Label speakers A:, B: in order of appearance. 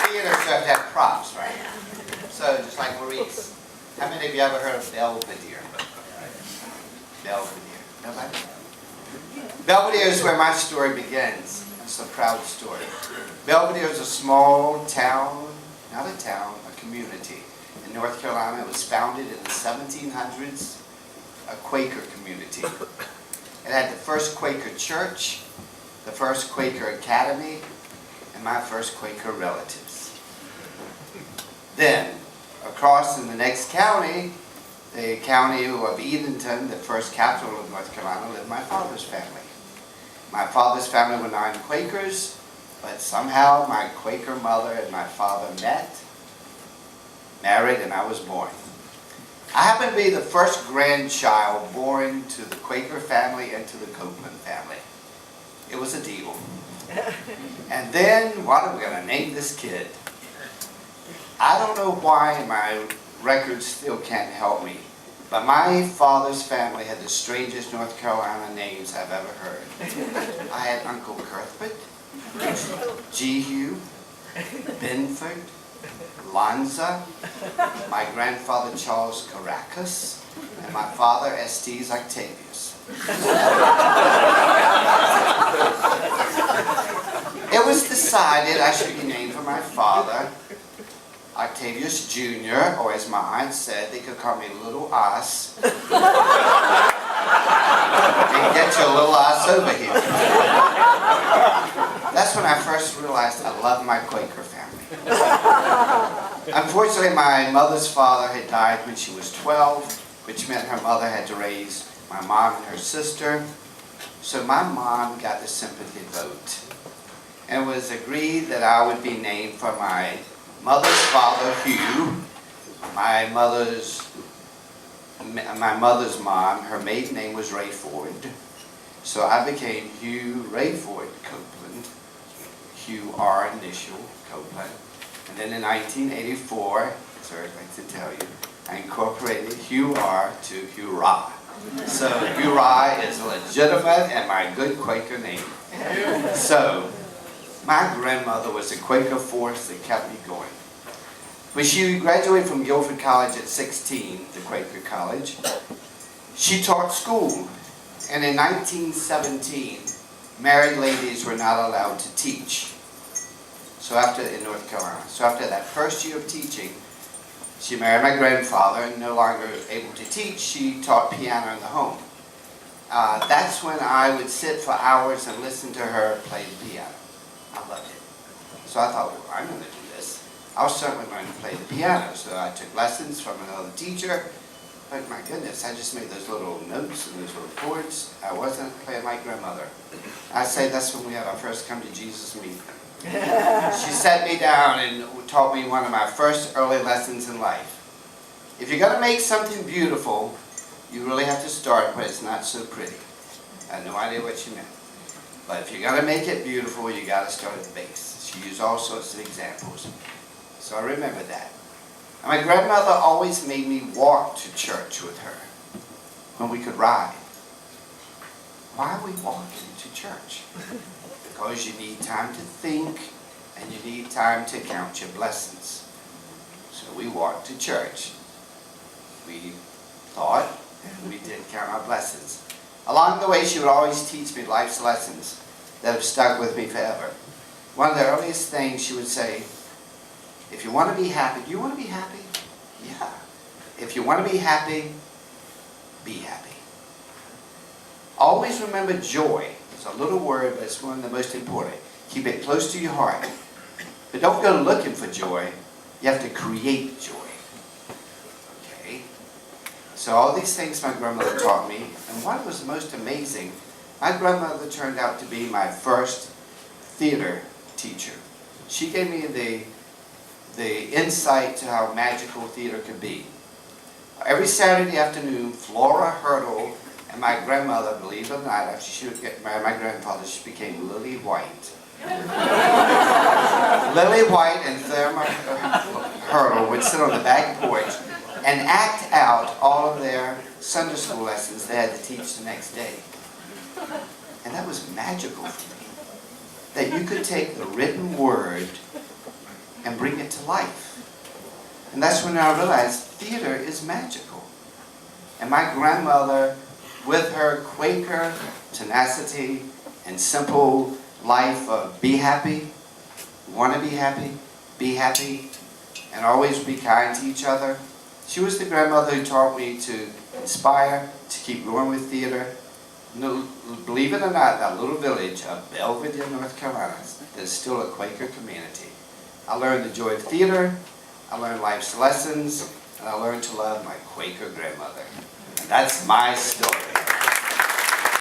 A: theater, so you have to have props, right? So, just like Maurice. How many of you ever heard of Belvedere? Belvedere. Nobody? Belvedere is where my story begins. It's a proud story. Belvedere is a small town, not a town, a community in North Carolina. It was founded in the 1700s, a Quaker community. It had the first Quaker church, the first Quaker academy, and my first Quaker relatives. Then, across in the next county, the county of Edenton, the first capital of North Carolina, lived my father's family. My father's family were 9 Quakers, but somehow my Quaker mother and my father met, married, and I was born. I happen to be the first grandchild born to the Quaker family and to the Copeland family. It was a deal. And then, what are we going to name this kid? I don't know why my records still can't help me, but my father's family had the strangest North Carolina names I've ever heard. I had Uncle Cuthbert, Jehu, Benford, Lanza, my grandfather Charles Caracas, and my father Estes Octavius. It was decided I should be named for my father, Octavius Jr., or as my aunt said, they could call me Little Os. And get your little Os over here. That's when I first realized I loved my Quaker family. Unfortunately, my mother's father had died when she was 12, which meant her mother had to raise my mom and her sister. So my mom got the sympathy vote. And it was agreed that I would be named for my mother's father, Hugh, my mother's mom, her maiden name was Rayford. So I became Hugh Rayford Copeland, Hugh R initial Copeland. And then in 1984, as I'd like to tell you, I incorporated Hugh R to Hurrah. So Hurrah is legitimate and my good Quaker name. So my grandmother was the Quaker force that kept me going. When she graduated from Guilford College at 16, the Quaker college, she taught school. And in 1917, married ladies were not allowed to teach. In North Carolina. So after that first year of teaching, she married my grandfather, and no longer able to teach, she taught piano in the home. That's when I would sit for hours and listen to her play the piano. I loved it. So I thought, well, I'm going to do this. I was certainly going to play the piano, so I took lessons from another teacher. But my goodness, I just made those little notes and those little chords. I wasn't playing like grandmother. I'd say that's when we had our first come to Jesus meeting. She sat me down and taught me one of my first early lessons in life. If you're going to make something beautiful, you really have to start where it's not so pretty. I had no idea what she meant. But if you're going to make it beautiful, you got to start at the base. She used all sorts of examples. So I remember that. And my grandmother always made me walk to church with her when we could ride. Why are we walking to church? Because you need time to think and you need time to count your blessings. So we walked to church. We thought and we did count our blessings. Along the way, she would always teach me life's lessons that have stuck with me forever. One of the earliest things she would say, if you want to be happy, do you want to be happy? Yeah. If you want to be happy, be happy. Always remember joy. It's a little word, but it's one of the most important. Keep it close to your heart. But don't go looking for joy. You have to create joy. Okay? So all these things my grandmother taught me. And what was most amazing, my grandmother turned out to be my first theater teacher. She gave me the insight to how magical theater could be. Every Saturday afternoon, Flora Hurdle and my grandmother, believe it or not, after she would get married, my grandfather, she became Lily White. Lily White and Thelma Hurdle would sit on the back porch and act out all of their Sunday school lessons they had to teach the next day. And that was magical for me. That you could take the written word and bring it to life. And that's when I realized theater is magical. And my grandmother, with her Quaker tenacity and simple life of be happy, want to be happy, and always be kind to each other. She was the grandmother who taught me to inspire, to keep going with theater. Believe it or not, that little village of Belvedere, North Carolina, there's still a Quaker community. I learned the joy of theater, I learned life's lessons, and I learned to love my Quaker grandmother. And that's my story.